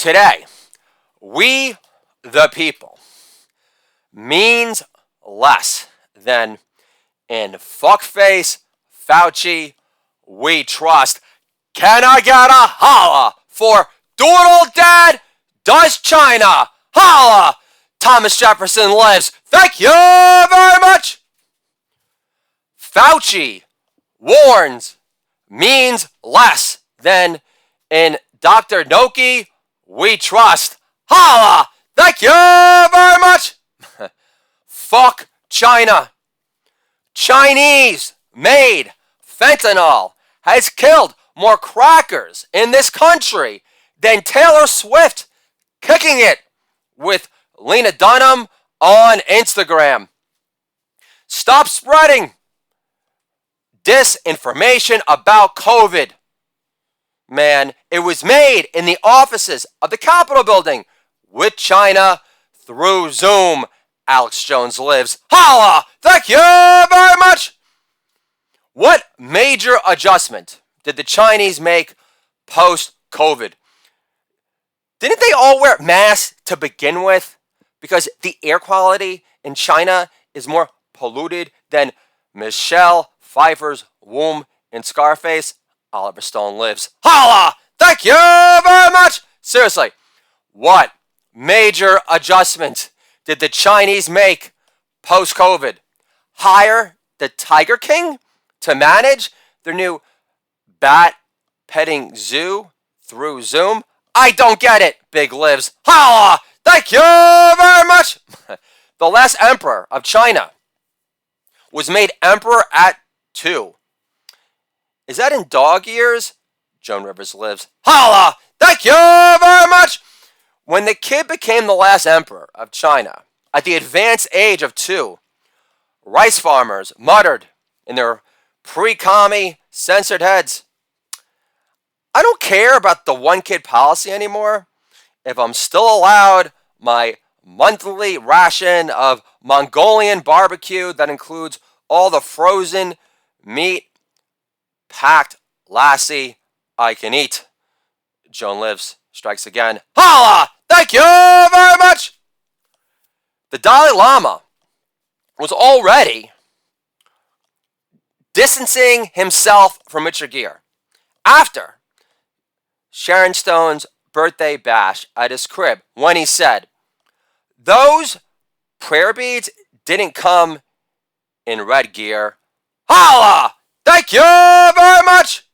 Today, we the people means less than in fuckface Fauci we trust. Can I get a holla for Doodle Dad does China? Holla! Thomas Jefferson lives. Thank you very much. Fauci warns means less than in Dr. Noki we trust. Holla! Thank you very much. Fuck China. Chinese-made fentanyl has killed more crackers in this country than Taylor Swift kicking it with Lena Dunham on Instagram. Stop spreading disinformation about COVID. Man, it was made in the offices of the Capitol building with China through Zoom. Alex Jones lives. Holla! Thank you very much. What major adjustment did the Chinese make post-COVID? Didn't they all wear masks to begin with? Because the air quality in China is more polluted than Michelle Pfeiffer's womb in Scarface. Oliver Stone lives. Holla! Thank you very much. Seriously, what major adjustment did the Chinese make post-COVID? Hire the Tiger King to manage their new bat petting zoo through Zoom? I don't get it. Big lives. Holla! Thank you very much. The last emperor of China was made emperor at 2. Is that in dog years? Joan Rivers lives. Holla! Thank you very much. When the kid became the last emperor of China at the advanced age of 2, rice farmers muttered in their pre-commie censored heads, I don't care about the one-kid policy anymore if I'm still allowed my monthly ration of Mongolian barbecue that includes all the frozen meat packed lassie I can eat. Joan lives. Strikes again. Holla! Thank you very much. The Dalai Lama was already distancing himself from Richard Gere after Sharon Stone's birthday bash at his crib when he said, those prayer beads didn't come in red gear. Holla! Thank you very much.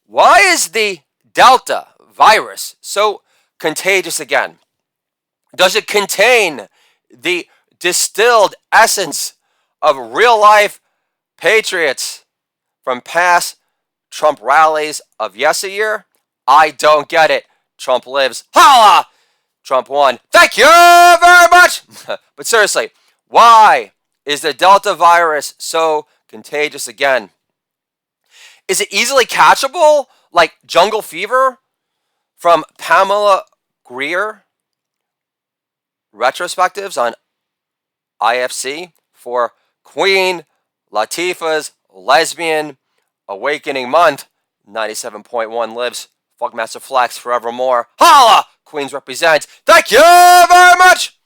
Why is the Delta virus so contagious again? Does it contain the distilled essence of real-life patriots from past Trump rallies of yesteryear? I don't get it. Trump lives. Holla! Trump won. Thank you very much. But seriously, why is the Delta virus so contagious again? Is it easily catchable like jungle fever from Pamela Greer retrospectives on IFC for Queen Latifah's Lesbian Awakening Month? 97.1 lives. Funkmaster Flex forevermore. Holla! Queens represent. Thank you very much.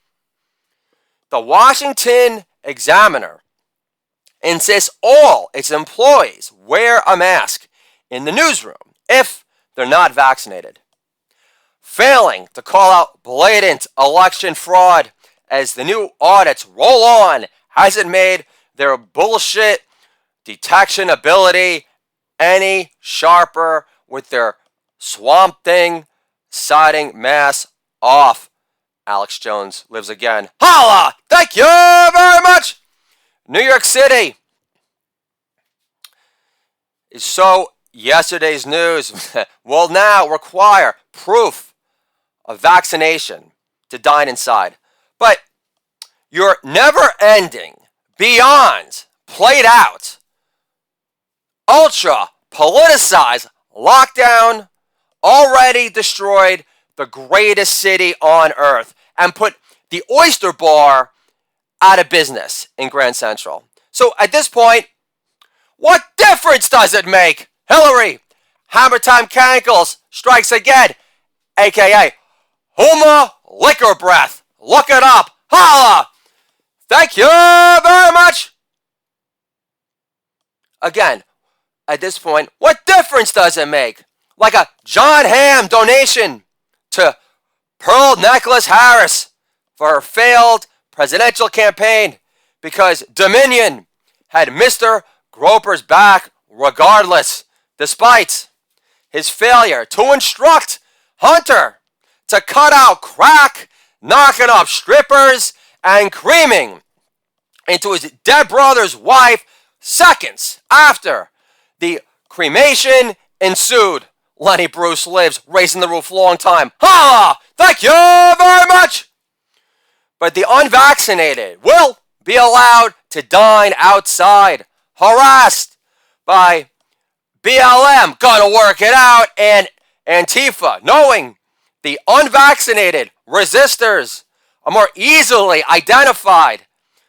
The Washington Examiner insists all its employees wear a mask in the newsroom if they're not vaccinated. Failing to call out blatant election fraud as the new audits roll on hasn't made their bullshit detection ability any sharper with their Swamp Thing siding mask off. Alex Jones lives again. Holla! Thank you very much. New York City is so yesterday's news will now require proof of vaccination to dine inside. But your never-ending, beyond, played out, ultra-politicized lockdown already destroyed the greatest city on earth and put the Oyster Bar out of business in Grand Central. So at this point, what difference does it make? Hillary, Hammer Time Cankles strikes again, aka Huma Liquor Breath. Look it up. Holla! Thank you very much. Again, at this point, what difference does it make? Like a John Hamm donation to Pearl Necklace Harris for her failed presidential campaign because Dominion had Mr. Groper's back regardless, despite his failure to instruct Hunter to cut out crack, knocking up strippers, and creaming into his dead brother's wife seconds after the cremation ensued. Lenny Bruce lives, raising the roof long time. Holla! Thank you very much! But the unvaccinated will be allowed to dine outside, harassed by BLM, gonna work it out, and Antifa, knowing the unvaccinated resistors are more easily identified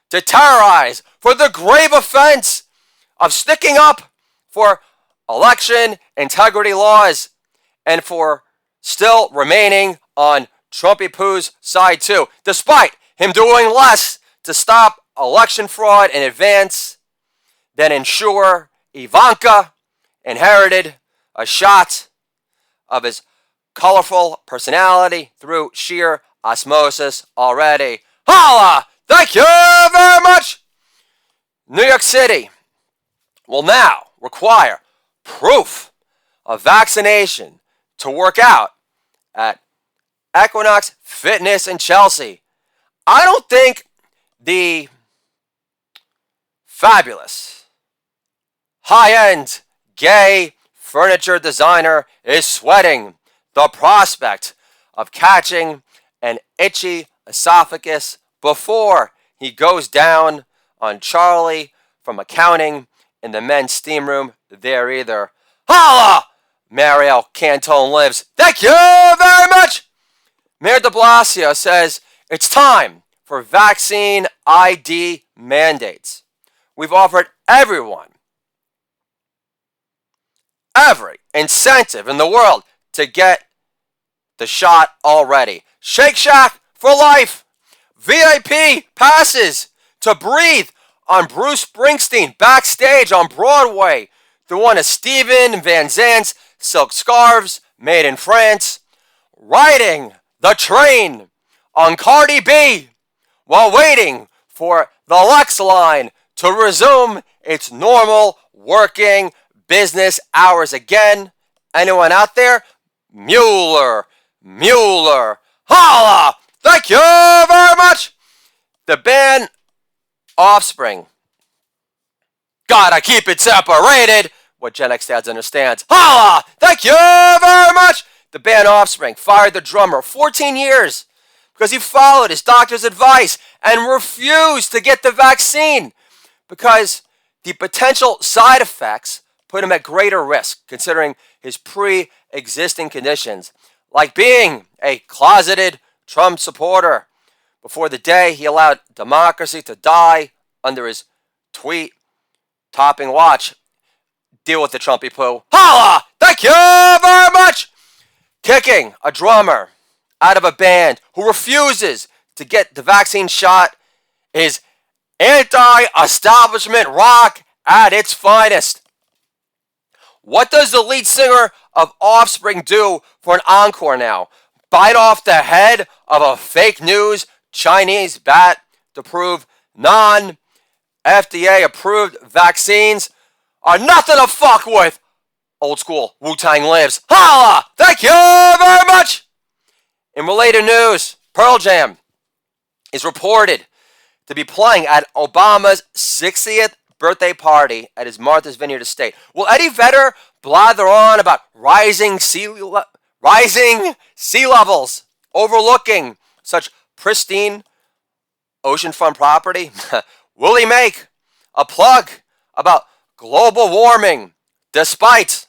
to terrorize for the grave offense of sticking up for election integrity laws and for still remaining on Trumpy Poo's side too, despite him doing less to stop election fraud in advance than ensure Ivanka inherited a shot of his colorful personality through sheer osmosis already. Holla! Thank you very much! New York City will now require proof of vaccination to work out at Equinox Fitness in Chelsea. I don't think the fabulous, high-end, gay furniture designer is sweating the prospect of catching an itchy esophagus before he goes down on Charlie from accounting in the men's steam room there either. Holla! Mario Cantone lives. Thank you very much! Mayor de Blasio says it's time for vaccine ID mandates. We've offered everyone every incentive in the world to get the shot already. Shake Shack for life. VIP passes to breathe on Bruce Springsteen backstage on Broadway through one of Steven Van Zandt's silk scarves made in France. Riding the train on Cardi B while waiting for the Lex line to resume its normal working business hours again. Anyone out there? Mueller. Holla! Thank you very much! The band Offspring. Gotta keep it separated. What Gen X dads understands. Holla! Thank you very much! The band Offspring fired the drummer 14 years because he followed his doctor's advice and refused to get the vaccine because the potential side effects put him at greater risk considering his pre-existing conditions, like being a closeted Trump supporter before the day he allowed democracy to die under his tweet-topping watch. Deal with the Trumpy poo. Holla! Thank you very much! Kicking a drummer out of a band who refuses to get the vaccine shot is anti-establishment rock at its finest. What does the lead singer of Offspring do for an encore now? Bite off the head of a fake news Chinese bat to prove non-FDA approved vaccines are nothing to fuck with. Old school, Wu-Tang lives. Holla! Thank you very much! In related news, Pearl Jam is reported to be playing at Obama's 60th birthday party at his Martha's Vineyard estate. Will Eddie Vedder blather on about rising sea levels overlooking such pristine oceanfront property? Will he make a plug about global warming despite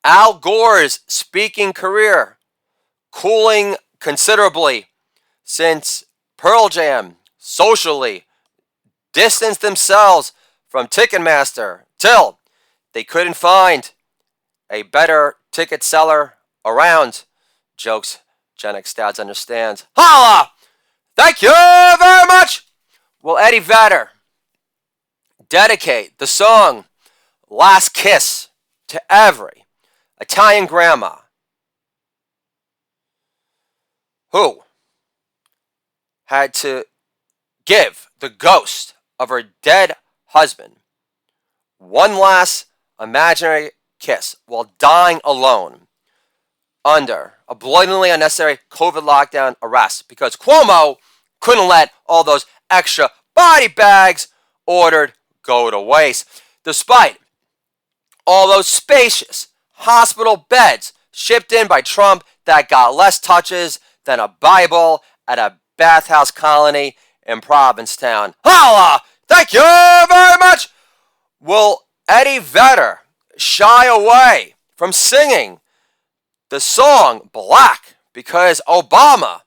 Al Gore's speaking career cooling considerably since Pearl Jam socially distanced themselves from Ticketmaster till they couldn't find a better ticket seller around? Jokes Gen X dads understands. Holla! Thank you very much! Will Eddie Vedder dedicate the song Last Kiss to every Italian grandma who had to give the ghost of her dead husband one last imaginary kiss while dying alone under a blatantly unnecessary COVID lockdown arrest because Cuomo couldn't let all those extra body bags ordered go to waste, despite all those spacious hospital beds shipped in by Trump that got less touches than a Bible at a bathhouse colony in Provincetown. Holla! Thank you very much! Will Eddie Vedder shy away from singing the song Black because Obama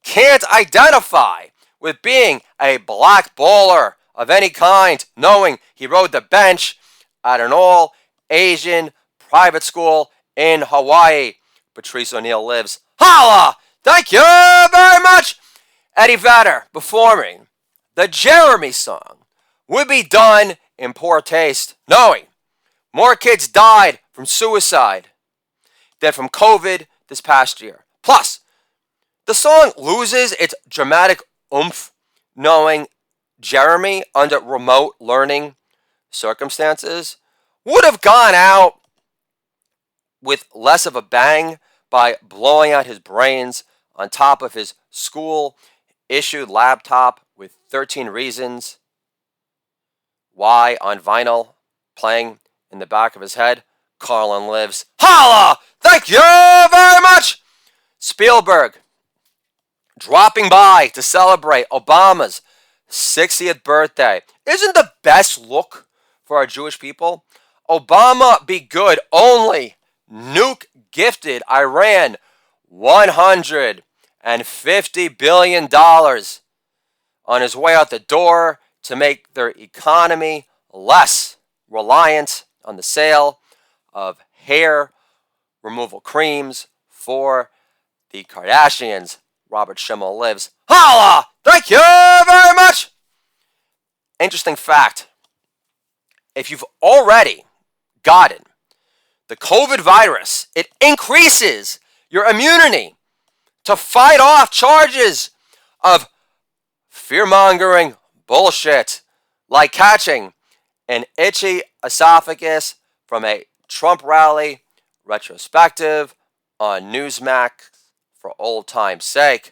can't identify with being a black baller of any kind, knowing he rode the bench at an all-Asian private school in Hawaii? Patrice O'Neal lives. Holla! Thank you very much! Eddie Vedder performing the Jeremy song would be done in poor taste, knowing more kids died from suicide than from COVID this past year. Plus, the song loses its dramatic oomph knowing Jeremy, under remote learning circumstances, would have gone out with less of a bang by blowing out his brains on top of his school-issued laptop with 13 Reasons Why on vinyl playing in the back of his head. Carlin lives. Holla! Thank you very much! Spielberg dropping by to celebrate Obama's 60th birthday. Isn't the best look for our Jewish people? Obama be good only nuke gifted Iran $150 billion on his way out the door to make their economy less reliant on the sale of hair removal creams for the Kardashians. Robert Schimmel lives. Holla! Thank you very much! Interesting fact. If you've already gotten the COVID virus, it increases your immunity to fight off charges of fear-mongering bullshit, like catching an itchy esophagus from a Trump rally retrospective on Newsmax for old time's sake.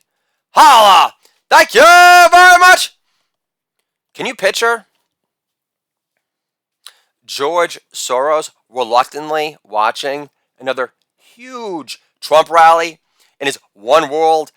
Holla! Thank you very much! Can you picture George Soros reluctantly watching another huge Trump rally in his One World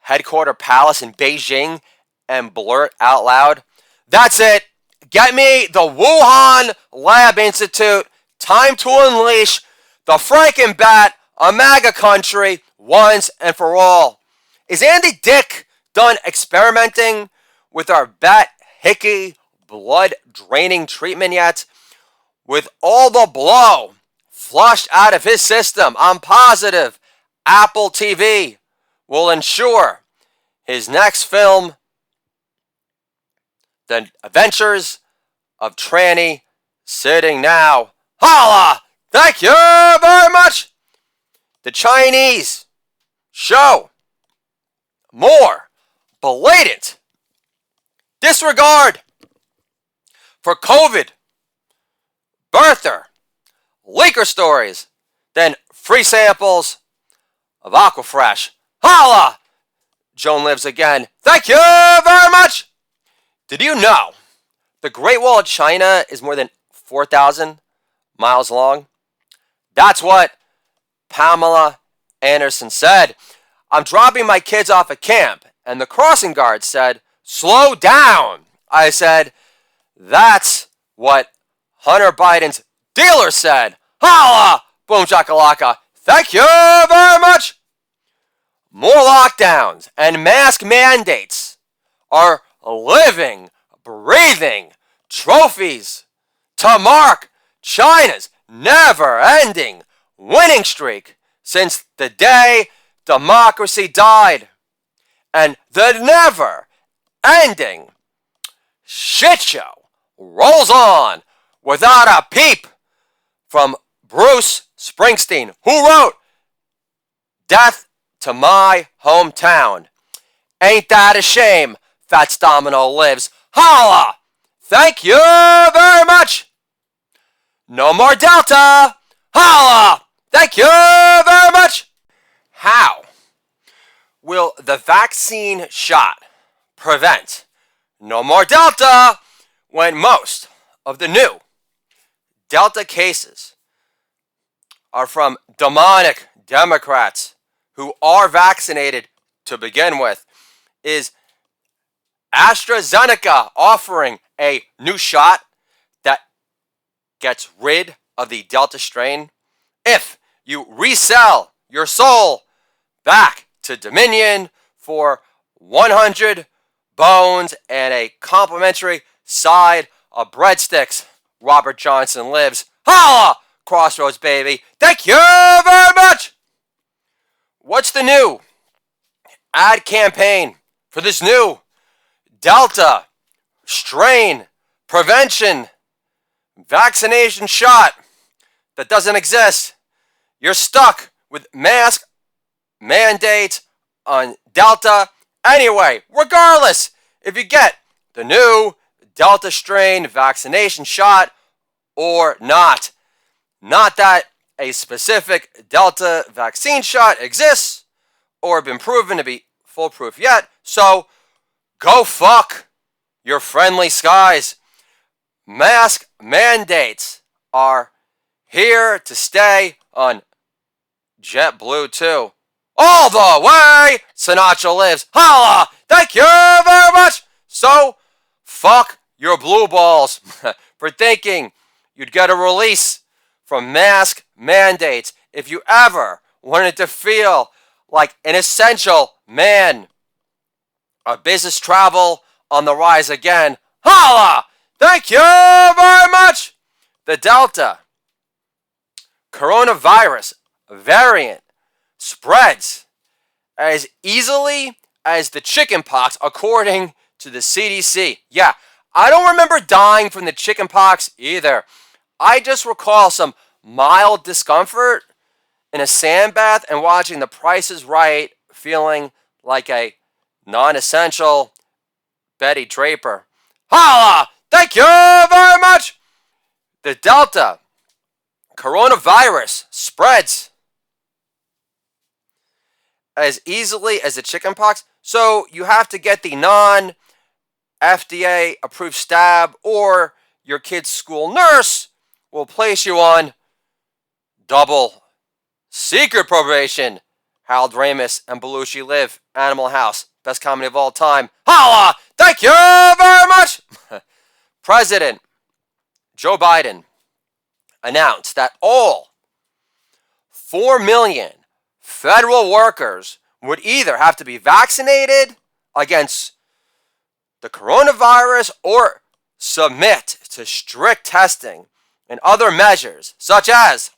headquarter palace in Beijing and blurt out loud, "That's it! Get me the Wuhan Lab Institute! Time to unleash the Frankenbat of MAGA country once and for all." Is Andy Dick done experimenting with our bat hickey blood draining treatment yet? With all the blow flushed out of his system, I'm positive Apple TV will ensure his next film, The Adventures of Tranny Sitting Now. Holla! Thank you very much! The Chinese show more blatant disregard for COVID birther leaker stories than free samples of Aquafresh. Holla! Joan lives again. Thank you very much! Did you know the Great Wall of China is more than 4,000 miles long? That's what Pamela Anderson said. I'm dropping my kids off at camp, and the crossing guard said, "Slow down." I said, "That's what Hunter Biden's dealer said." Holla! Boom shakalaka. Thank you very much! More lockdowns and mask mandates are living, breathing trophies to mark China's never-ending winning streak since the day democracy died, and the never-ending shit show rolls on without a peep from Bruce Springsteen, who wrote Death to My Hometown. Ain't that a shame? Fats Domino lives. Holla! Thank you very much. No more Delta. Holla! Thank you very much. How will the vaccine shot prevent no more Delta when most of the new Delta cases are from demonic Democrats who are vaccinated to begin with? Is AstraZeneca offering a new shot that gets rid of the Delta strain? If you resell your soul back to Dominion for 100 bones and a complimentary side of breadsticks, Robert Johnson lives. Holla! Crossroads, baby. Thank you very much. What's the new ad campaign for this new Delta strain prevention vaccination shot that doesn't exist? You're stuck with mask mandates on Delta anyway, regardless if you get the new Delta strain vaccination shot or not. Not that a specific Delta vaccine shot exists or been proven to be foolproof yet, so go fuck your friendly skies. Mask mandates are here to stay on JetBlue too. All the way, Sinatra lives. Holla! Thank you very much. So, fuck your blue balls for thinking you'd get a release from mask mandates if you ever wanted to feel like an essential man. A business travel on the rise again. Holla! Thank you very much. The Delta coronavirus variant spreads as easily as the chickenpox, according to the CDC. Yeah, I don't remember dying from the chickenpox either. I just recall some mild discomfort in a sandbath and watching The Price is Right, feeling like a non-essential Betty Draper. Holla! Thank you very much. The Delta coronavirus spreads as easily as the chickenpox, so you have to get the non-FDA approved stab, or your kid's school nurse will place you on double secret probation. Harold Ramis and Belushi live. Animal House, best comedy of all time. Holla! Thank you very much. President Joe Biden announced that all 4 million federal workers would either have to be vaccinated against the coronavirus or submit to strict testing and other measures such as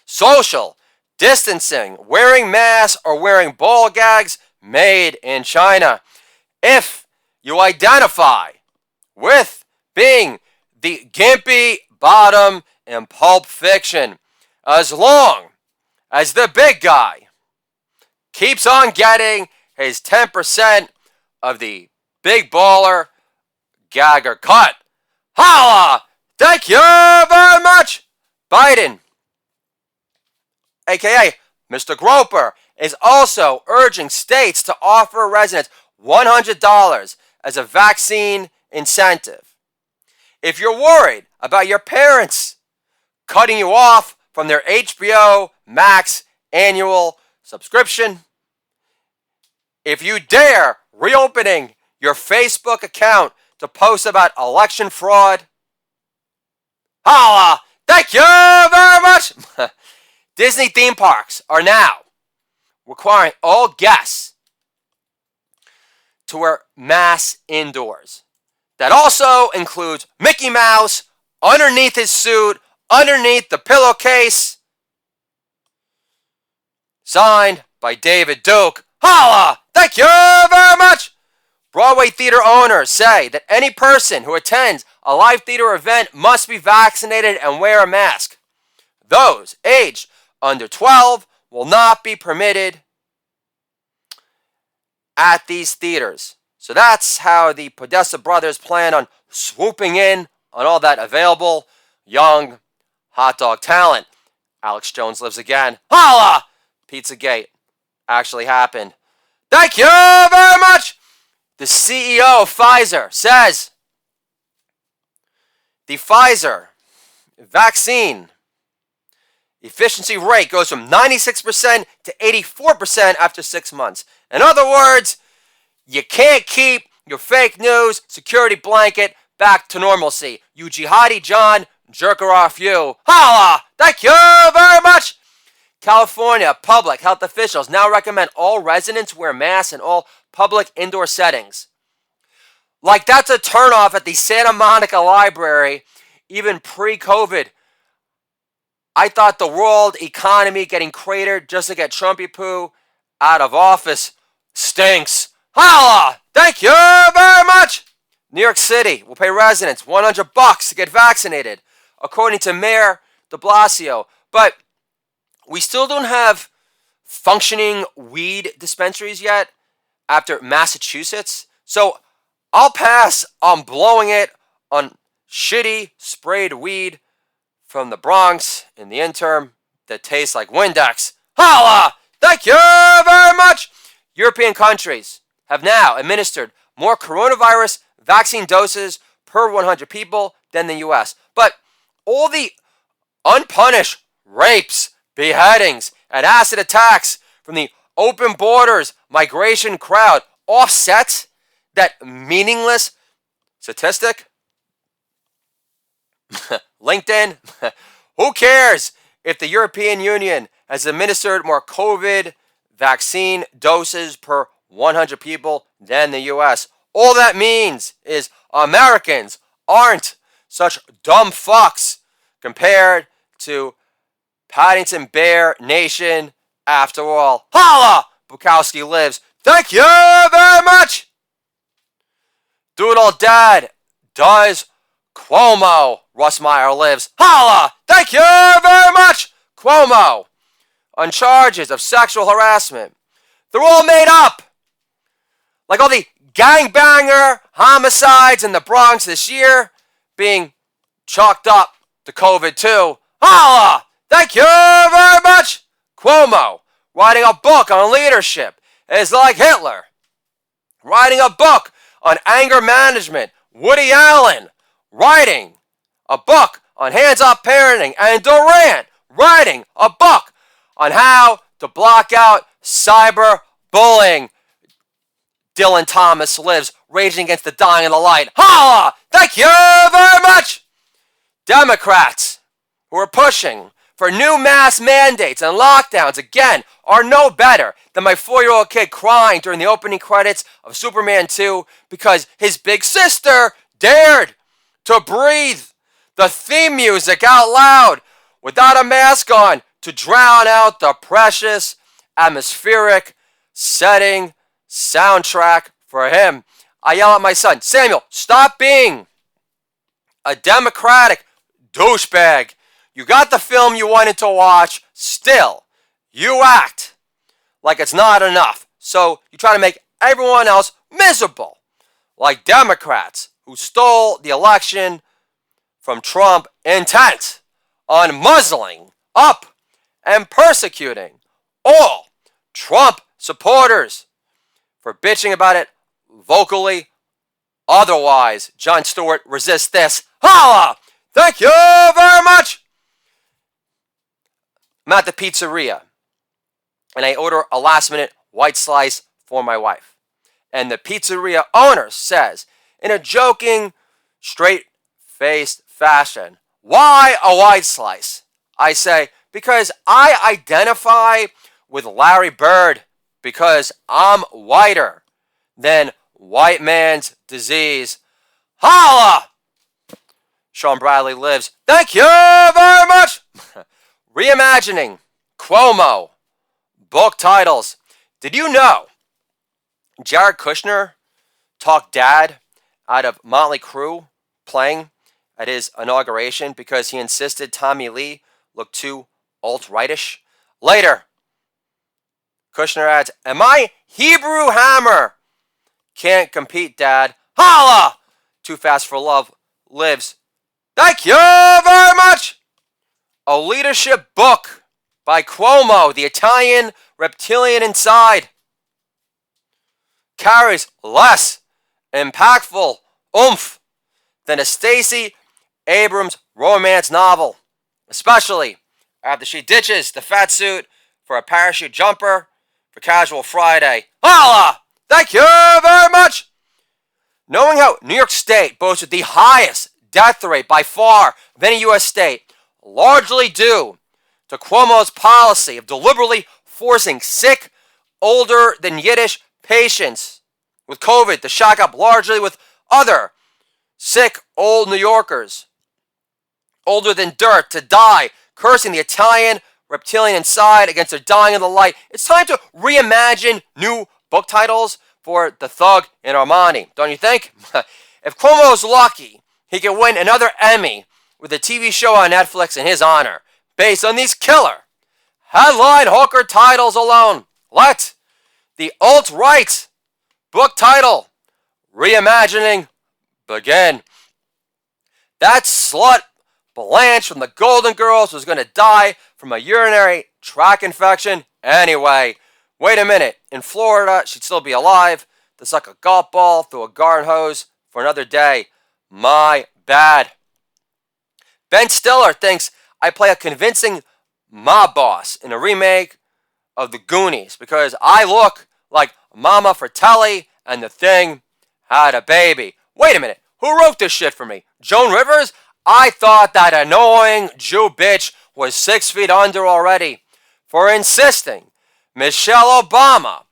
social distancing, wearing masks, or wearing ball gags made in China. If you identify with being the gimpy bottom in Pulp Fiction, as long as the big guy keeps on getting his 10% of the big baller gagger cut. Holla! Thank you very much. Biden, aka Mr. Groper, is also urging states to offer residents $100 as a vaccine incentive. If you're worried about your parents cutting you off from their HBO Max annual subscription, if you dare reopening your Facebook account to post about election fraud, holla! Thank you very much. Disney theme parks are now requiring all guests to wear masks indoors. That also includes Mickey Mouse underneath his suit, underneath the pillowcase. Signed, by David Duke. Holla! Thank you very much! Broadway theater owners say that any person who attends a live theater event must be vaccinated and wear a mask. Those aged under 12 will not be permitted at these theaters. So that's how the Podesta brothers plan on swooping in on all that available young hot dog talent. Alex Jones lives again. Holla! Pizzagate actually happened. Thank you very much! The CEO of Pfizer says the Pfizer vaccine efficiency rate goes from 96% to 84% after 6 months. In other words, you can't keep your fake news security blanket back to normalcy. You jihadi John, jerk her off you. Holla! Thank you very much! California public health officials now recommend all residents wear masks in all public indoor settings. Like that's a turnoff at the Santa Monica Library, even pre-COVID. I thought the world economy getting cratered just to get Trumpy Poo out of office stinks. Holla! Thank you very much! New York City will pay residents $100 to get vaccinated, according to Mayor de Blasio. But we still don't have functioning weed dispensaries yet after Massachusetts. So I'll pass on blowing it on shitty sprayed weed from the Bronx in the interim that tastes like Windex. Holla! Thank you very much! European countries have now administered more coronavirus vaccine doses per 100 people than the US. But all the unpunished rapes, beheadings, and acid attacks from the open borders migration crowd offsets that meaningless statistic? LinkedIn? Who cares if the European Union has administered more COVID vaccine doses per 100 people than the US? All that means is Americans aren't such dumb fucks compared to Paddington Bear Nation after all. Holla! Bukowski lives. Thank you very much! Doodle Dad does Cuomo. Russ Meyer lives. Holla! Thank you very much! Cuomo. On charges of sexual harassment. They're all made up. Like all the gangbanger homicides in the Bronx this year being chalked up to COVID too. Holla! Thank you very much! Cuomo. Writing a book on leadership is like Hitler. Writing a book on anger management. Woody Allen. Writing a book on hands-off parenting. And Durant writing a book on how to block out cyber bullying. Dylan Thomas lives, raging against the dying of the light. Holla! Thank you very much! Democrats who are pushing for new mask mandates and lockdowns again are no better than my 4-year-old kid crying during the opening credits of Superman 2 because his big sister dared to breathe the theme music out loud without a mask on to drown out the precious atmospheric setting soundtrack for him. I yell at my son, Samuel, stop being a Democratic douchebag. You got the film you wanted to watch, still, you act like it's not enough. So you try to make everyone else miserable, like Democrats who stole the election from Trump, intent on muzzling up and persecuting all Trump supporters for bitching about it vocally. Otherwise, Jon Stewart, resist this. Holla! Thank you very much! I'm at the pizzeria, and I order a last-minute white slice for my wife. And the pizzeria owner says, in a joking, straight-faced fashion, why a white slice? I say, because I identify with Larry Bird, because I'm whiter than white man's disease. Holla! Sean Bradley lives. Thank you very much! Reimagining Cuomo Book titles. Did you know Jared Kushner talked dad out of Motley Crue playing at his inauguration because he insisted Tommy Lee looked too alt-rightish? Later, Kushner adds, and my Hebrew Hammer can't compete, Dad. Holla! Too Fast for Love lives. Thank you very much! A leadership book by Cuomo, the Italian reptilian inside, carries less impactful oomph than a Stacey Abrams romance novel, especially after she ditches the fat suit for a parachute jumper for Casual Friday. Holla! Thank you very much! Knowing how New York State boasted the highest death rate by far of any U.S. state, largely due to Cuomo's policy of deliberately forcing sick, older than Yiddish patients with COVID to shack up largely with other sick old New Yorkers, older than dirt, to die, cursing the Italian reptilian inside against their dying in the light. It's time to reimagine new book titles for the thug in Armani, don't you think? If Cuomo's lucky, he can win another Emmy with a TV show on Netflix in his honor, based on these killer headline hooker titles alone. Let the alt-right book title reimagining begin. That slut Blanche from the Golden Girls was going to die from a urinary tract infection anyway. Wait a minute. In Florida, she'd still be alive to suck a golf ball through a garden hose for another day. My bad. Ben Stiller thinks I play a convincing mob boss in a remake of The Goonies because I look like Mama Fratelli and The Thing had a baby. Wait a minute. Who wrote this shit for me? Joan Rivers? I thought that annoying Jew bitch was 6 feet under already for insisting Michelle Obama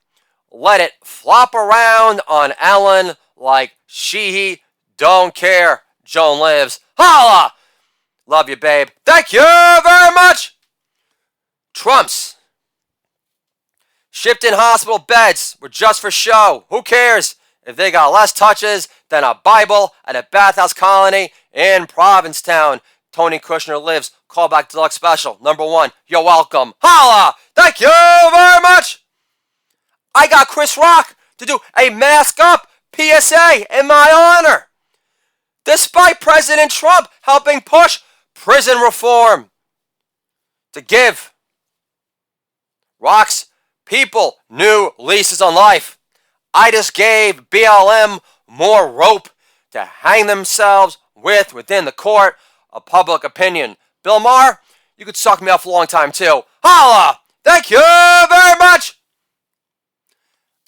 let it flop around on Ellen like she don't care. Joan lives. Holla! Love you, babe. Thank you very much! Trump's shipped in hospital beds were just for show. Who cares if they got less touches than a Bible at a bathhouse colony in Provincetown? Tony Kushner lives. Callback Deluxe Special. Number 1. You're welcome. Holla! Thank you very much! I got Chris Rock to do a mask up PSA in my honor, despite President Trump helping push prison reform to give Rock's people new leases on life. I just gave BLM more rope to hang themselves with within the court of public opinion. Bill Maher, you could suck me up for a long time too. Holla! Thank you very much!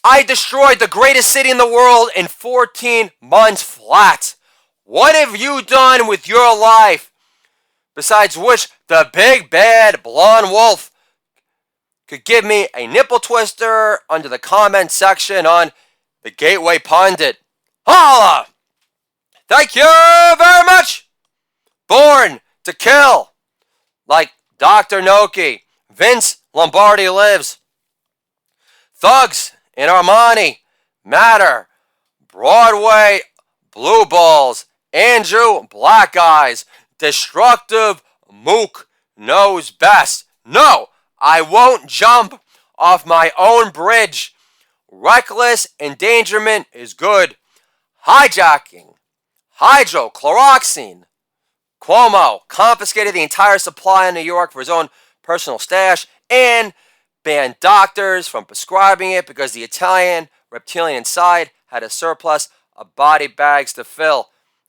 I destroyed the greatest city in the world in 14 months flat. What have you done with your life? Besides which, the big bad blonde wolf could give me a nipple twister under the comment section on the Gateway Pundit. Holla! Thank you very much! Born to kill. Like Dr. Noki. Vince Lombardi lives. Thugs in Armani matter. Broadway blue balls. Andrew Black Eyes. Destructive Mook knows best. No, I won't jump off my own bridge. Reckless endangerment is good. Hijacking. Hydrochloroxine. Cuomo confiscated the entire supply in New York for his own personal stash and banned doctors from prescribing it because the Italian reptilian inside had a surplus of body bags to fill.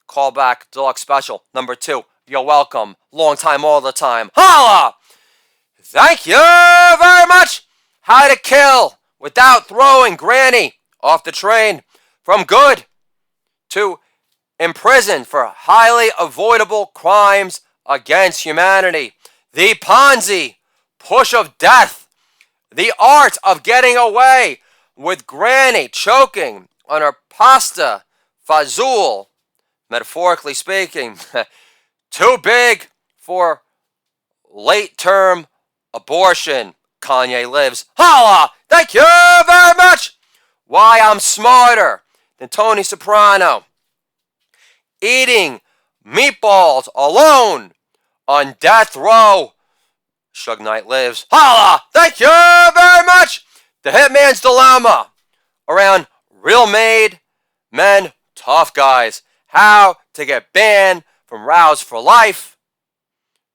Callback Deluxe Special. Number 2. You're welcome. Long time, all the time. Holla! Thank you very much. How to kill without throwing Granny off the train. From good to imprisoned for highly avoidable crimes against humanity. The Ponzi push of death. The art of getting away with Granny choking on her pasta fazool. Metaphorically speaking. Too big for late-term abortion. Kanye lives. Holla! Thank you very much! Why I'm smarter than Tony Soprano. Eating meatballs alone on death row. Suge Knight lives. Holla! Thank you very much! The Hitman's Dilemma. Around real made men, tough guys. How to get banned from Rouse for life.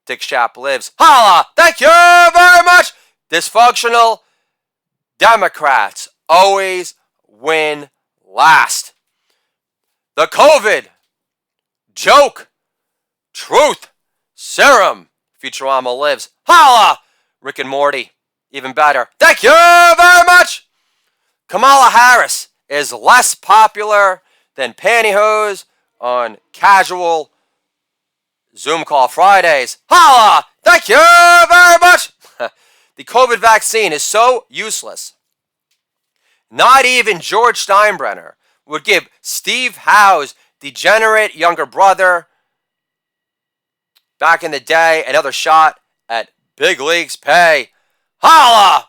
Dick Schaap lives. Holla! Thank you very much! Dysfunctional Democrats always win last. The COVID joke truth serum. Futurama lives. Holla! Rick and Morty. Even better. Thank you very much! Kamala Harris is less popular than pantyhose on casual Zoom call Fridays. Holla! Thank you very much! The COVID vaccine is so useless. Not even George Steinbrenner would give Steve Howe's degenerate younger brother back in the day another shot at big leagues pay. Holla!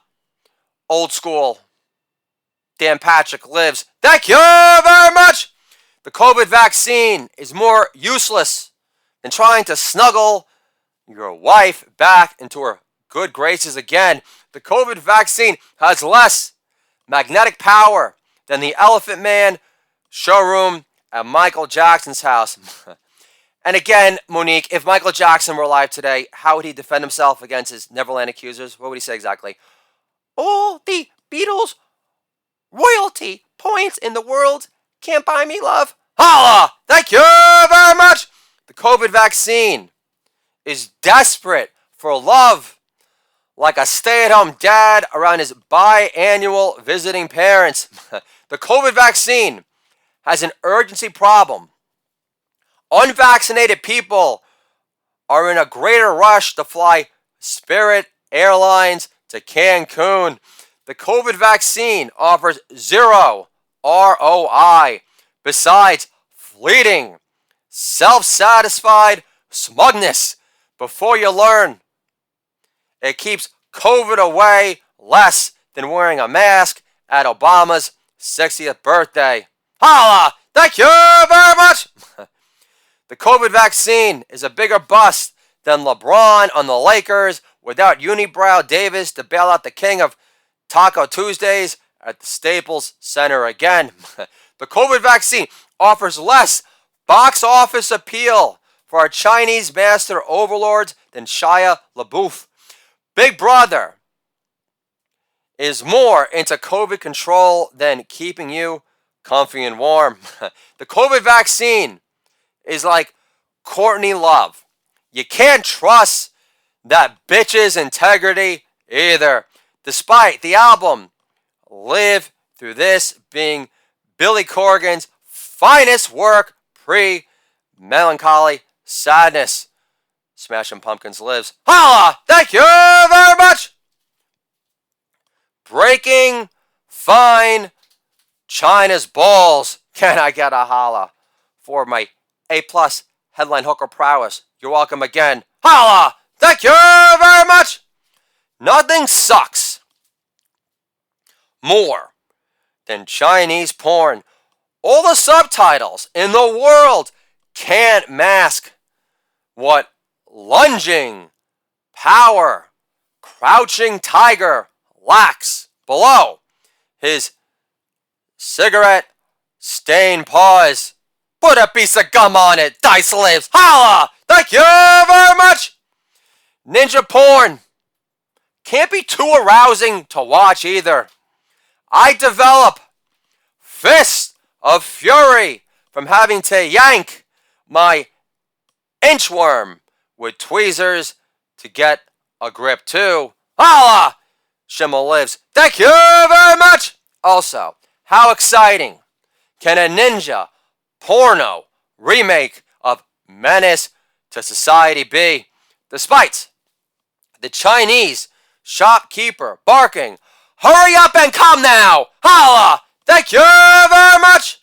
Old school. Dan Patrick lives. Thank you very much! The COVID vaccine is more useless than trying to snuggle your wife back into her good graces again. The COVID vaccine has less magnetic power than the Elephant Man showroom at Michael Jackson's house. And again, Monique, if Michael Jackson were alive today, how would he defend himself against his Neverland accusers? What would he say exactly? All the Beatles royalty points in the world can't buy me love. Holla! Thank you very much! The COVID vaccine is desperate for love, like a stay-at-home dad around his biannual visiting parents. The COVID vaccine has an urgency problem. Unvaccinated people are in a greater rush to fly Spirit Airlines to Cancun. The COVID vaccine offers zero ROI besides fleeting, self-satisfied smugness before you learn. It keeps COVID away less than wearing a mask at Obama's 60th birthday. Holla! Thank you very much! The COVID vaccine is a bigger bust than LeBron on the Lakers without Unibrow Davis to bail out the king of Taco Tuesdays at the Staples Center again. The COVID vaccine offers less box office appeal for our Chinese master overlords than Shia LaBeouf. Big Brother is more into COVID control than keeping you comfy and warm. The COVID vaccine is like Courtney Love. You can't trust that bitch's integrity either. Despite the album Live Through This being Billy Corgan's finest work pre-melancholy sadness. Smashing Pumpkins lives. Holla! Thank you very much! Breaking fine China's balls. Can I get a holla for my A+ headline hooker prowess? You're welcome again. Holla! Thank you very much! Nothing sucks more than Chinese porn. All the subtitles in the world can't mask what lunging power Crouching Tiger lacks below his cigarette stained paws. Put a piece of gum on it, Dice Lives. Holla! Thank you very much! Ninja porn can't be too arousing to watch either. I develop fists of fury from having to yank my inchworm with tweezers to get a grip too. Holla! Schimmel lives. Thank you very much! Also, how exciting can a ninja porno remake of Menace to Society be? Despite the Chinese shopkeeper barking, hurry up and come now! Holla! Thank you very much!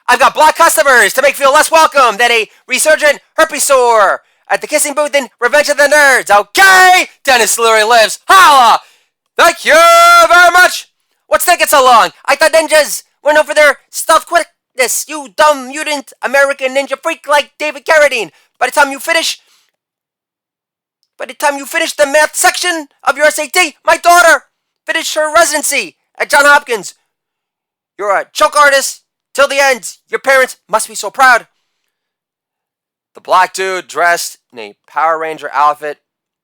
I've got black customers to make feel less welcome than a resurgent herpes sore at the kissing booth in Revenge of the Nerds. Okay? Dennis Leary lives. Holla! Thank you very much. What's taking so long? I thought ninjas were known for their stealth quickness. You dumb mutant American ninja freak like David Carradine. By the time you finish the math section of your SAT, my daughter finished her residency at Johns Hopkins. You're a choke artist till the end. Your parents must be so proud. The black dude dressed in a Power Ranger outfit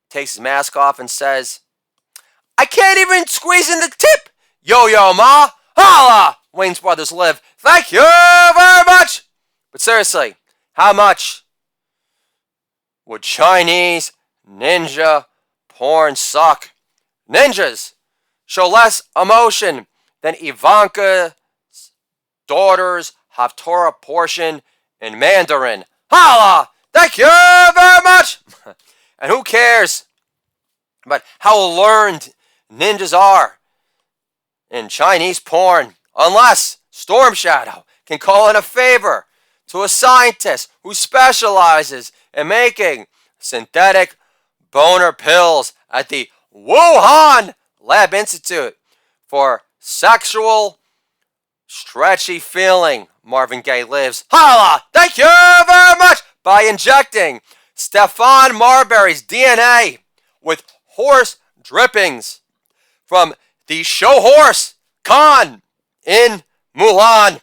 takes his mask off and says, I can't even squeeze in the tip. Yo, ma. Holla! Wayne's brothers live. Thank you very much. But seriously, how much would Chinese ninja porn suck? Ninjas show less emotion than Ivanka's daughter's Haftorah portion in Mandarin. Holla! Thank you very much. And who cares about how learned ninjas are in Chinese porn, unless Storm Shadow can call in a favor to a scientist who specializes in making synthetic boner pills at the Wuhan Lab Institute for sexual stretchy feeling. Marvin Gaye lives. Holla! Thank you very much! By injecting Stefan Marbury's DNA with horse drippings from the show horse Khan in Mulan.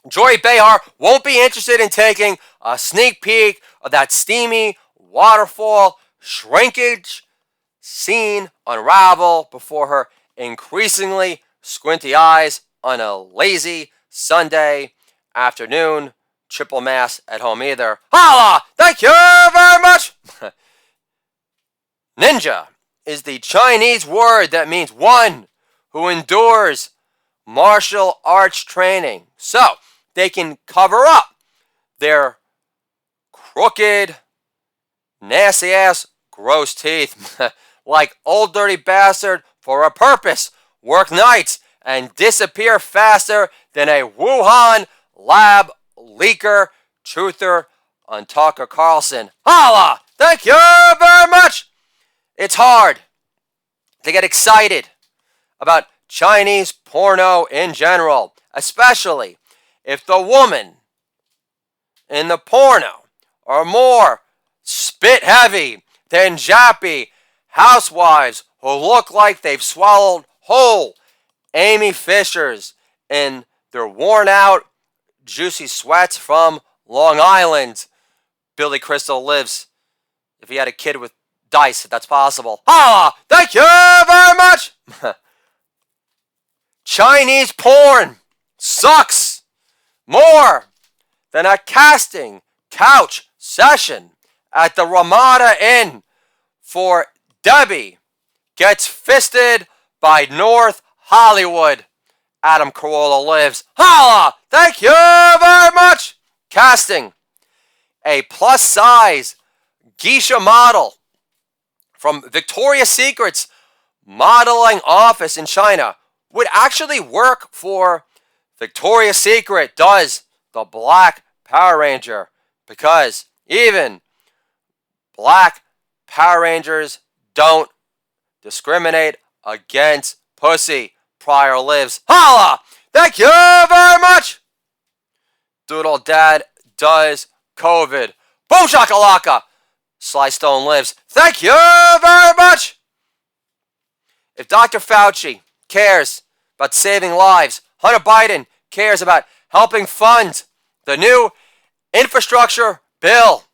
Joy Behar won't be interested in taking a sneak peek of that steamy waterfall shrinkage scene unravel before her increasingly squinty eyes on a lazy Sunday afternoon. Triple mass at home either. Holla! Thank you very much! Ninja is the Chinese word that means one who endures martial arts training so they can cover up their crooked, nasty-ass, gross teeth like Old Dirty Bastard for a purpose, work nights, and disappear faster than a Wuhan lab leaker truther on Tucker Carlson. Holla! Thank you very much! It's hard to get excited about Chinese porno in general, especially if the woman in the porno are more spit heavy than Jappy housewives who look like they've swallowed whole Amy Fishers in their worn out juicy sweats from Long Island. Billy Crystal lives. If he had a kid with dice, if that's possible. Ah, thank you very much. Chinese porn sucks more than a casting couch session at the Ramada Inn for Debbie gets fisted by North Hollywood. Adam Carolla lives. Holla! Thank you very much. Casting a plus-size geisha model from Victoria's Secret's modeling office in China would actually work for Victoria's Secret does the Black Power Ranger, because even Black Power Rangers don't discriminate against pussy. Pryor lives. Holla! Thank you very much! Doodle Dad does COVID. Boom shakalaka! Sly Stone lives. Thank you very much! If Dr. Fauci cares about saving lives, Hunter Biden cares about helping fund the new infrastructure bill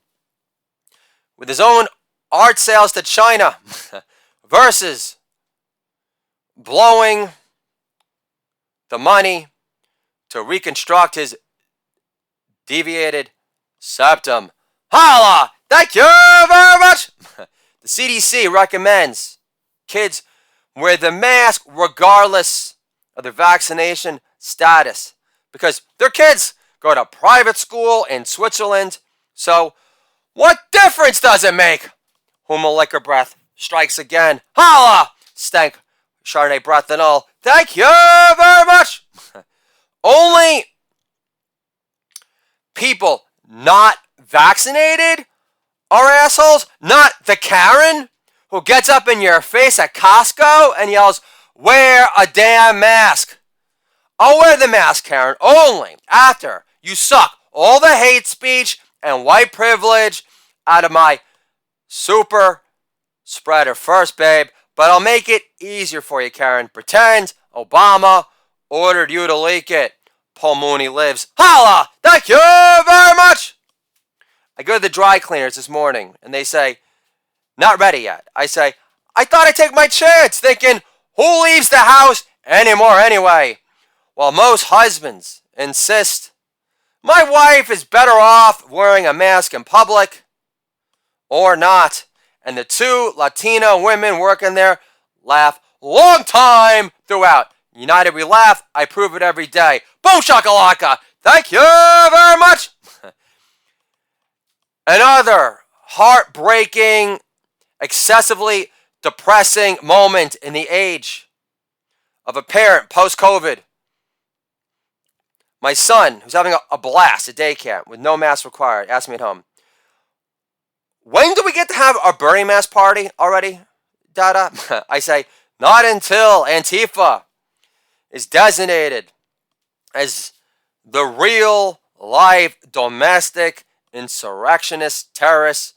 with his own art sales to China versus blowing the money to reconstruct his deviated septum. Holla! Thank you very much! The CDC recommends kids wear the mask regardless of their vaccination status because their kids go to private school in Switzerland. So, what difference does it make? Huma liquor breath strikes again. Holla! Stank Chardonnay breath and all. Thank you very much! Only people not vaccinated are assholes, not the Karen who gets up in your face at Costco and yells, "Wear a damn mask." I'll wear the mask, Karen, only after you suck all the hate speech and white privilege out of my super spreader first, babe. But I'll make it easier for you, Karen. Pretend Obama ordered you to leak it. Paul Mooney lives. Holla! Thank you very much! I go to the dry cleaners this morning, and they say, "Not ready yet." I say, "I thought I'd take my chance," thinking, who leaves the house anymore anyway? While most husbands insist, my wife is better off wearing a mask in public or not. And the two Latina women working there laugh long time throughout. United we laugh. I prove it every day. Boom shakalaka. Thank you very much. Another heartbreaking, excessively depressing moment in the age of a parent post-COVID. My son, who's having a blast at day camp with no mask required, asked me at home, "When do we get to have our Burning Man party already, Dada?" I say, not until Antifa is designated as the real life domestic insurrectionist terrorists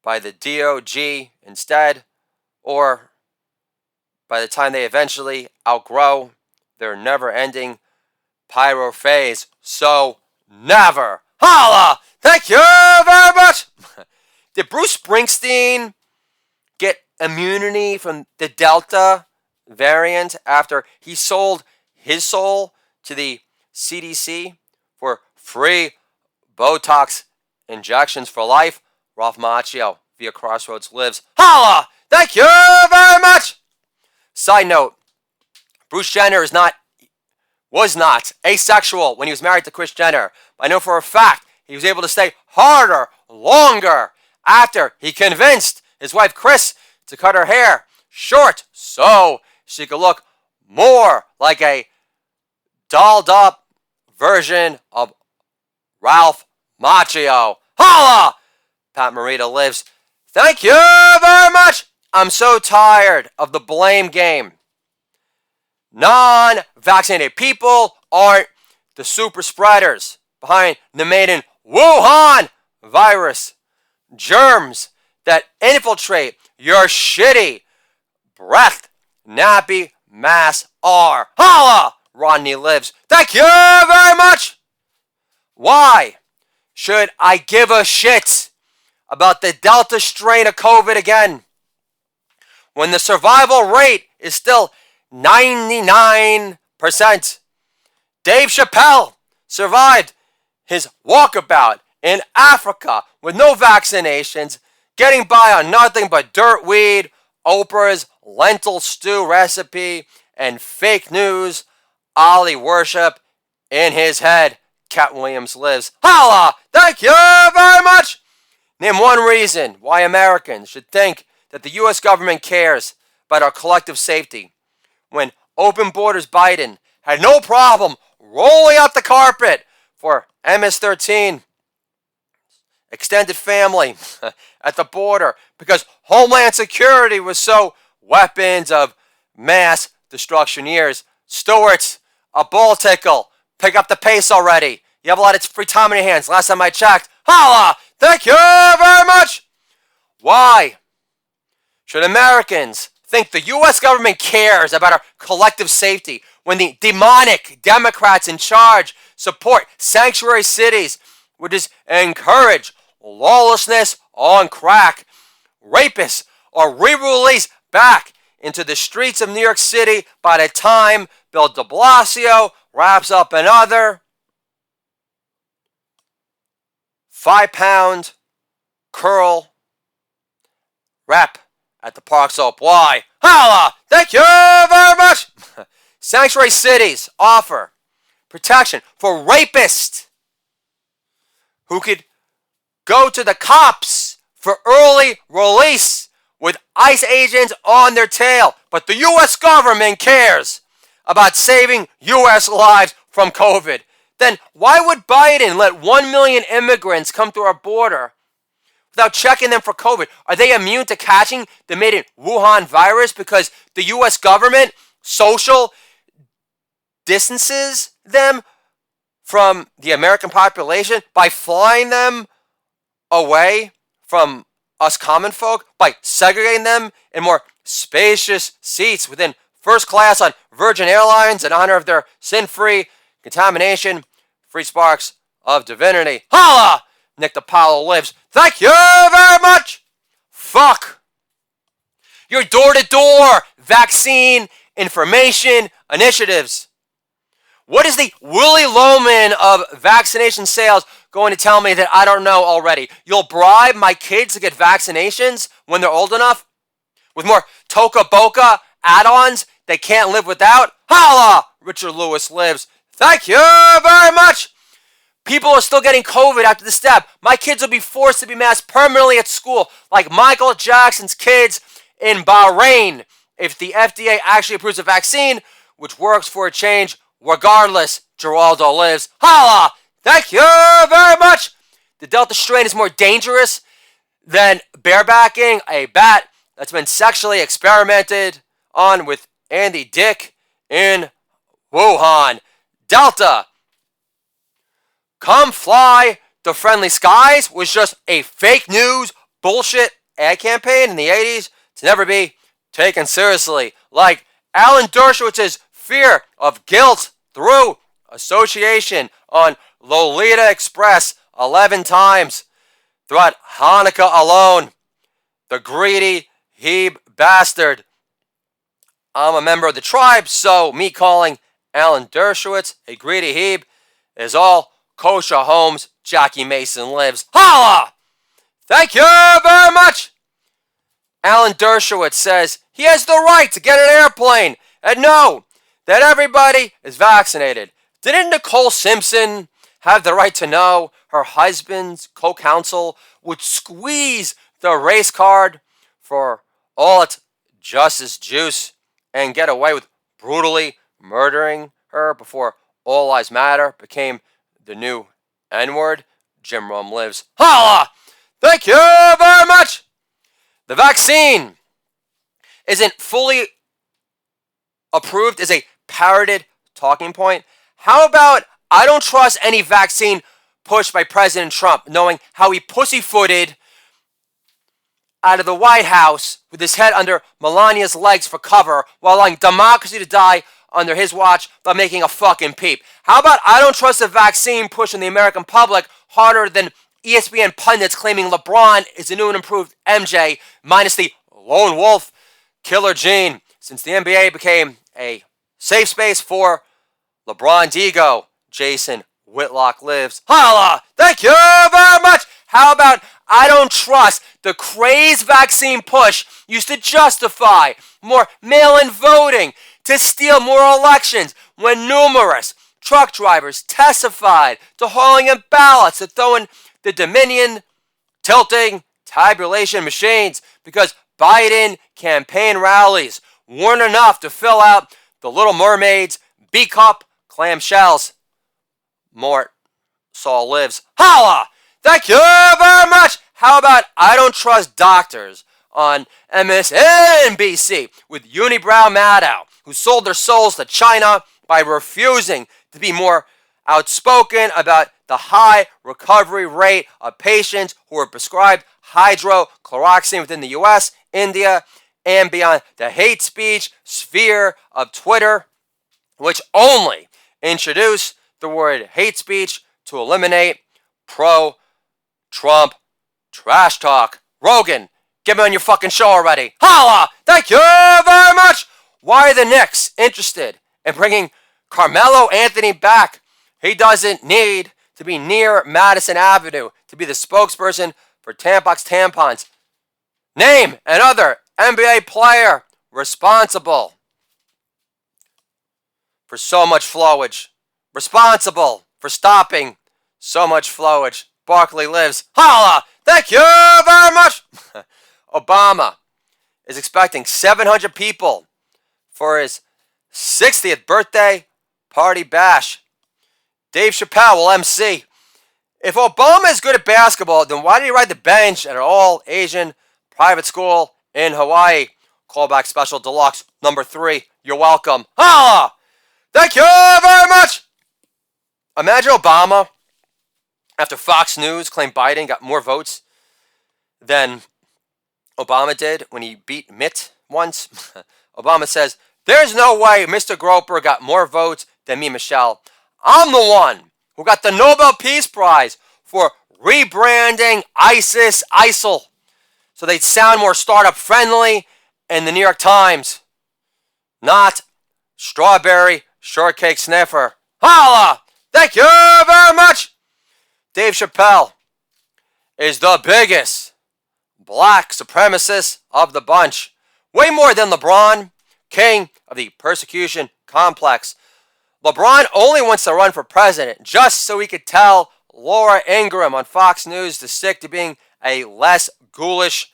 by the DOG instead, or by the time they eventually outgrow their never-ending pyro phase. So never. Holla! Thank you very much! Did Bruce Springsteen get immunity from the Delta variant after he sold his soul to the CDC for free Botox injections for life? Ralph Macchio via Crossroads lives. Holla! Thank you very much! Side note, Bruce Jenner was not asexual when he was married to Kris Jenner. I know for a fact he was able to stay harder, longer, after he convinced his wife Kris to cut her hair short so she could look more like a dolled up version of Ralph Macchio. Holla! Pat Morita lives. Thank you very much! I'm so tired of the blame game. Non-vaccinated people aren't the super spreaders behind the made in Wuhan virus. Germs that infiltrate your shitty breath nappy masks are. Holla! Rodney lives. Thank you very much! Why should I give a shit about the Delta strain of COVID again when the survival rate is still 99%? Dave Chappelle survived his walkabout in Africa with no vaccinations, getting by on nothing but dirt weed, Oprah's lentil stew recipe, and fake news, Ali worship in his head. Cat Williams lives. Holla! Thank you very much! Name one reason why Americans should think that the U.S. government cares about our collective safety when Open Borders Biden had no problem rolling out the carpet for MS-13 extended family at the border because Homeland Security was so weapons of mass destruction years. Stewart's a bull tickle. Pick up the pace already. You have a lot of free time in your hands. Last time I checked. Holla! Thank you very much! Why should Americans think the U.S. government cares about our collective safety when the demonic Democrats in charge support sanctuary cities, which is encourage lawlessness on crack? Rapists are re-released back into the streets of New York City by the time Bill de Blasio wraps up another 5-pound curl rep at the Park Slope. Why? Holla! Thank you very much! Sanctuary cities offer protection for rapists who could go to the cops for early release with ICE agents on their tail. But the U.S. government cares about saving U.S. lives from COVID. Then why would Biden let 1 million immigrants come through our border without checking them for COVID? Are they immune to catching the made in Wuhan virus because the U.S. government social distances them from the American population by flying them away from us common folk, by segregating them in more spacious seats within first class on Virgin Airlines in honor of their sin-free contamination, free sparks of divinity. Holla! Nick DiPaolo lives. Thank you very much. Fuck your door-to-door vaccine information initiatives. What is the Willy Loman of vaccination sales going to tell me that I don't know already? You'll bribe my kids to get vaccinations when they're old enough? With more Toca Boca add-ons they can't live without? Holla! Richard Lewis lives. Thank you very much. People are still getting COVID after the step. My kids will be forced to be masked permanently at school, like Michael Jackson's kids in Bahrain, if the FDA actually approves a vaccine, which works for a change regardless. Geraldo lives. Holla! Thank you very much. The Delta strain is more dangerous than barebacking a bat that's been sexually experimented on with Andy Dick in Wuhan. Delta. Come fly the friendly skies was just a fake news bullshit ad campaign in the 80s to never be taken seriously. Like Alan Dershowitz's fear of guilt through association on Lolita Express 11 times throughout Hanukkah alone. The greedy Hebe bastard. I'm a member of the tribe, so me calling Alan Dershowitz a greedy Hebe is all kosher. Holmes. Jackie Mason lives. Holla! Thank you very much. Alan Dershowitz says he has the right to get an airplane and know that everybody is vaccinated. Didn't Nicole Simpson have the right to know her husband's co-counsel would squeeze the race card for all its justice juice and get away with brutally murdering her before All Lives Matter became the new N-word? Jim Rome lives. Holla! Thank you very much. The vaccine isn't fully approved as a parroted talking point. How about I don't trust any vaccine pushed by President Trump, knowing how he pussyfooted out of the White House with his head under Melania's legs for cover while allowing democracy to die under his watch by making a fucking peep. How about I don't trust a vaccine pushing the American public harder than ESPN pundits claiming LeBron is the new and improved MJ minus the lone wolf killer gene, since the NBA became a safe space for LeBron's ego. Jason Whitlock lives. Holla! Thank you very much. How about I don't trust the crazed vaccine push used to justify more mail-in voting to steal more elections when numerous truck drivers testified to hauling in ballots to throw in the Dominion tilting tabulation machines because Biden campaign rallies weren't enough to fill out the Little Mermaid's B-cup clamshells. Mort Saul lives. Holla! Thank you very much. How about I don't trust doctors on MSNBC with Unibrow Maddow, who sold their souls to China by refusing to be more outspoken about the high recovery rate of patients who are prescribed hydrochloroquine within the US, India, and beyond the hate speech sphere of Twitter, which only introduced the word hate speech to eliminate pro-Trump trash talk. Rogan, get me on your fucking show already. Holla! Thank you very much. Why are the Knicks interested in bringing Carmelo Anthony back? He doesn't need to be near Madison Avenue to be the spokesperson for Tampax tampons. Name another NBA player responsible for so much flowage. Responsible for stopping so much flowage. Barkley lives. Holla! Thank you very much. Obama is expecting 700 people for his 60th birthday party bash. Dave Chappelle will MC If Obama is good at basketball, then why did he ride the bench at an all-Asian private school in Hawaii? Callback special deluxe number 3. You're welcome. Holla! Thank you very much! Imagine Obama, after Fox News claimed Biden got more votes than Obama did when he beat Mitt once. Obama says, there's no way Mr. Groper got more votes than me, Michelle. I'm the one who got the Nobel Peace Prize for rebranding ISIL, so they'd sound more startup friendly in the New York Times. Not strawberry shortcake sniffer. Holla! Thank you very much! Dave Chappelle is the biggest black supremacist of the bunch. Way more than LeBron, king of the persecution complex. LeBron only wants to run for president just so he could tell Laura Ingraham on Fox News to stick to being a less ghoulish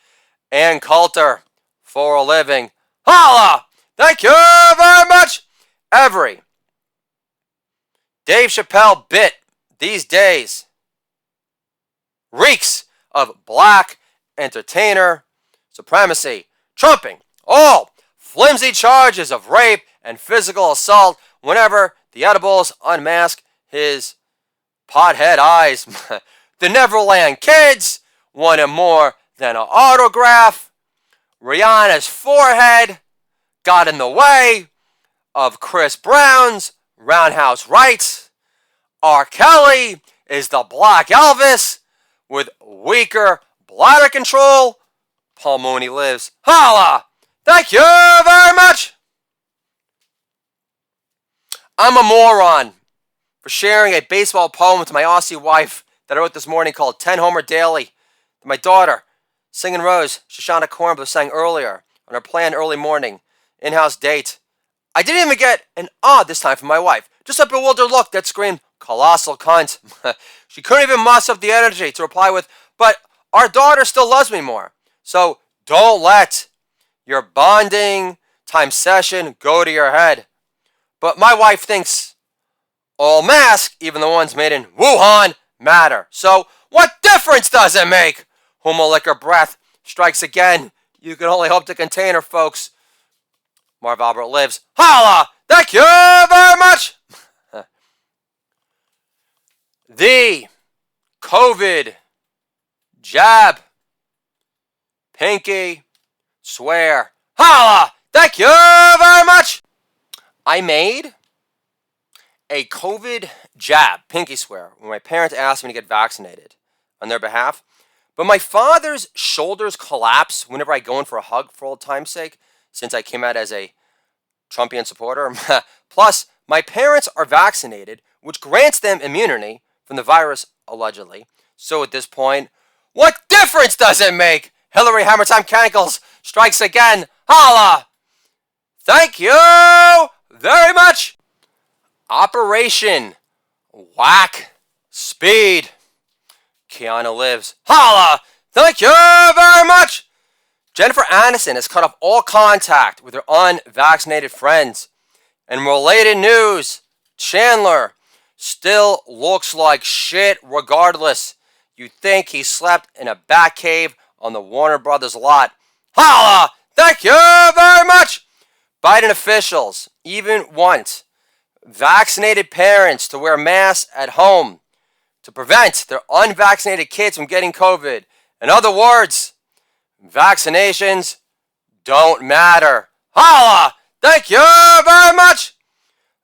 Ann Coulter for a living. Holla! Thank you very much! Every Dave Chappelle bit these days reeks of black entertainer supremacy, trumping all flimsy charges of rape and physical assault whenever the edibles unmask his pothead eyes. The Neverland Kids wanted more than an autograph. Rihanna's forehead got in the way of Chris Brown's roundhouse rights. R. Kelly is the Black Elvis with weaker bladder control. Paul Mooney lives. Holla! Thank you very much! I'm a moron for sharing a baseball poem to my Aussie wife that I wrote this morning called 10 Homer Daily. My daughter, Singing Rose, Shoshana Kornbluth, sang earlier on our planned early morning in-house date. I didn't even get an this time from my wife. Just a bewildered look that screamed, colossal cunt. She couldn't even muster up the energy to reply with, but our daughter still loves me more. So don't let your bonding time session go to your head. But my wife thinks all masks, even the ones made in Wuhan, matter. So what difference does it make? Homo liquor breath strikes again. You can only hope to contain her, folks. Marv Albert lives. Holla! Thank you very much! The COVID jab. Pinky swear. Holla! Thank you very much! I made a COVID jab, pinky swear, when my parents asked me to get vaccinated on their behalf. But my father's shoulders collapse whenever I go in for a hug for old time's sake, since I came out as a Trumpian supporter. Plus, my parents are vaccinated, which grants them immunity from the virus, allegedly. So at this point, what difference does it make? Hillary Hammertime Cankles strikes again. Holla! Thank you very much! Operation Whack Speed. Keanu lives. Holla! Thank you very much! Jennifer Aniston has cut off all contact with her unvaccinated friends. And related news, Chandler still looks like shit regardless. You'd think he slept in a bat cave on the Warner Brothers lot. Holla! Thank you very much! Biden officials even want vaccinated parents to wear masks at home to prevent their unvaccinated kids from getting COVID. In other words, vaccinations don't matter. Holla! Thank you very much!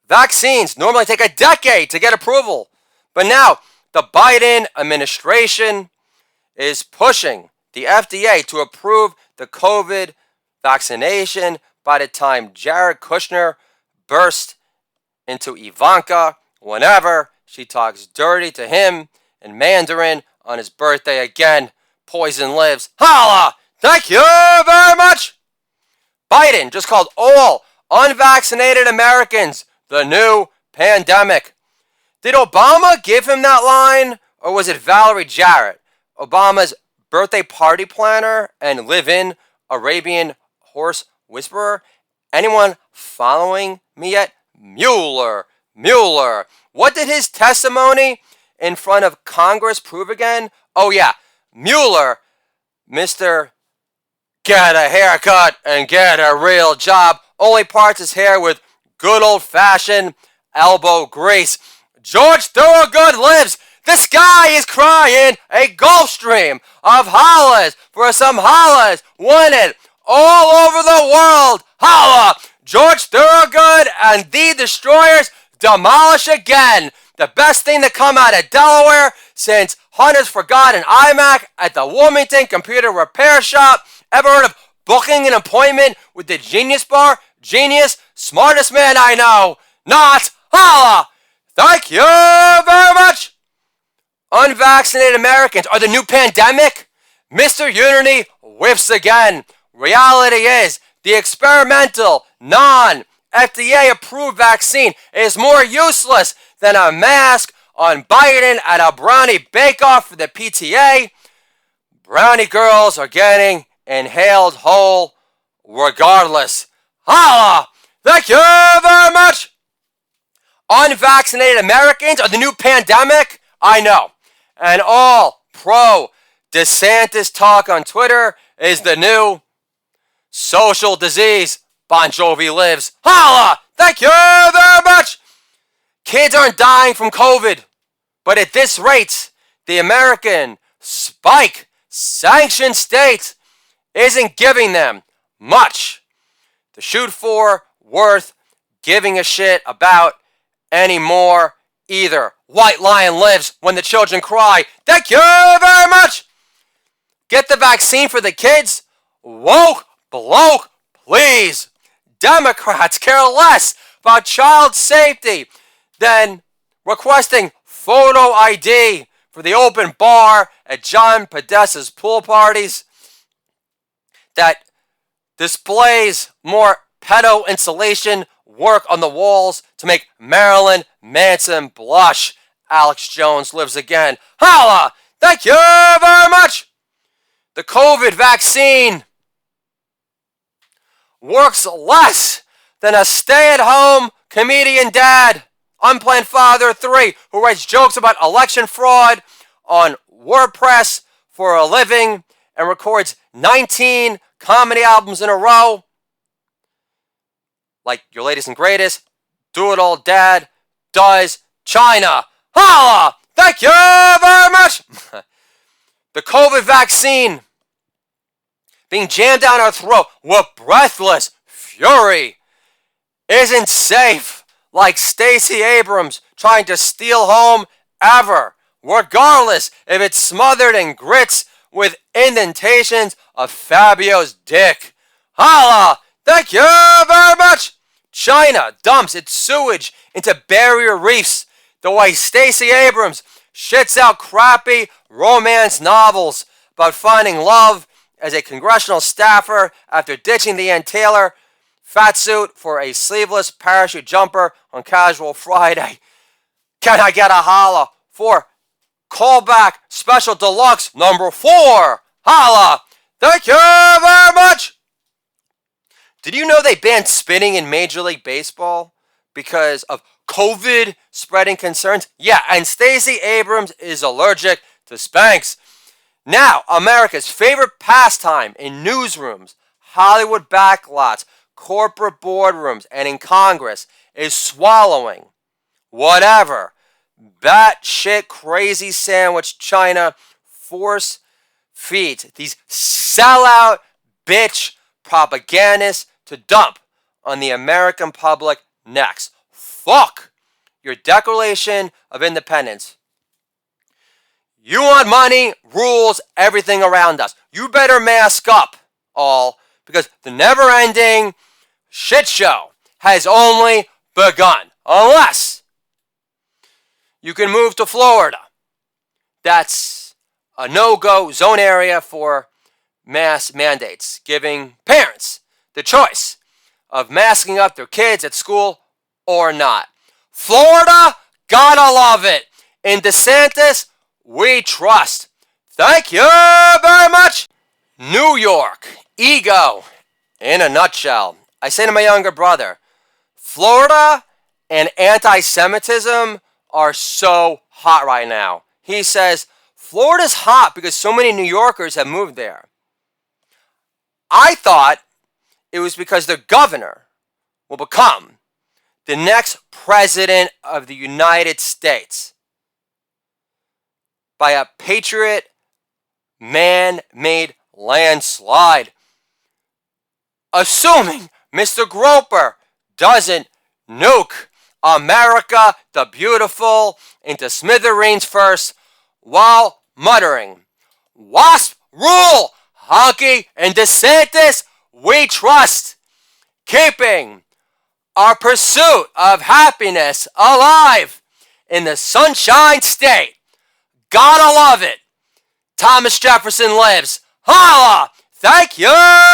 Vaccines normally take a decade to get approval, but now the Biden administration is pushing the FDA to approve the COVID vaccination by the time Jared Kushner burst into Ivanka whenever she talks dirty to him in Mandarin on his birthday again. Poison lives. Holla! Thank you very much! Biden just called all unvaccinated Americans the new pandemic. Did Obama give him that line, or was it Valerie Jarrett, Obama's birthday party planner and live-in Arabian horse whisperer? Anyone following me yet? Mueller. What did his testimony in front of Congress prove again? Oh yeah, Mueller, Mr. Get a haircut and get a real job, only parts his hair with good old-fashioned elbow grease. George Thorogood lives. This guy is crying a Gulf Stream of hollers for some hollers wanted all over the world. Holla! George Thorogood and the Destroyers demolish again. The best thing to come out of Delaware since Hunter's Forgotten iMac at the Wilmington Computer Repair Shop. Ever heard of booking an appointment with the Genius Bar? Genius, smartest man I know. Not. Holla! Thank you very much. Unvaccinated Americans are the new pandemic? Mr. Unity whiffs again. Reality is, the experimental, non-FDA approved vaccine is more useless than a mask on Biden at a brownie bake-off for the PTA. Brownie girls are getting inhaled whole regardless. Holla! Thank you very much. Unvaccinated Americans are the new pandemic? I know. And all pro DeSantis talk on Twitter is the new social disease. Bon Jovi lives. Holla! Thank you very much. Kids aren't dying from COVID, but at this rate, the American spike sanctioned state isn't giving them much to shoot for, worth giving a shit about anymore either. White Lion lives when the children cry. Thank you very much. Get the vaccine for the kids. Woke bloke, please. Democrats care less about child safety than requesting photo ID for the open bar at John Podesta's pool parties that displays more pedo insulation work on the walls to make Marilyn Manson blush. Alex Jones lives again. Holla! Thank you very much. The COVID vaccine works less than a stay-at-home comedian dad, Unplanned Father 3, who writes jokes about election fraud on WordPress for a living and records 19 comedy albums in a row, like Your Latest and Greatest, Do It All Dad Does China. Holla! Thank you very much. The COVID vaccine being jammed down our throat with breathless fury isn't safe, like Stacey Abrams trying to steal home ever, regardless if it's smothered in grits with indentations of Fabio's dick. Holla! Thank you very much. China dumps its sewage into barrier reefs the way Stacey Abrams shits out crappy romance novels about finding love as a congressional staffer after ditching the Ann Taylor fatsuit for a sleeveless parachute jumper on Casual Friday. Can I get a holla for callback special deluxe number 4? Holla! Thank you very much. Did you know they banned spinning in Major League Baseball because of COVID spreading concerns? Yeah, and Stacey Abrams is allergic to Spanx. Now, America's favorite pastime in newsrooms, Hollywood backlots, corporate boardrooms, and in Congress is swallowing whatever batshit crazy sandwich China force feeds these sellout bitch propagandists to dump on the American public next. Fuck your Declaration of Independence. You want money, rules, everything around us. You better mask up, all, because the never-ending shit show has only begun. Unless you can move to Florida. That's a no-go zone area for mass mandates, giving parents the choice of masking up their kids at school or not. Florida, gotta love it. In DeSantis, we trust. Thank you very much. New York, ego in a nutshell. I say to my younger brother, Florida and anti-Semitism are so hot right now. He says, Florida's hot because so many New Yorkers have moved there. I thought it was because the governor will become the next president of the United States by a Patriot man-made landslide. Assuming Mr. Groper doesn't nuke America the Beautiful into smithereens first, while muttering, "WASP rule! Honky and DeSantis, we trust!" Keeping our pursuit of happiness alive in the Sunshine State. Gotta love it. Thomas Jefferson lives. Holla! Thank you!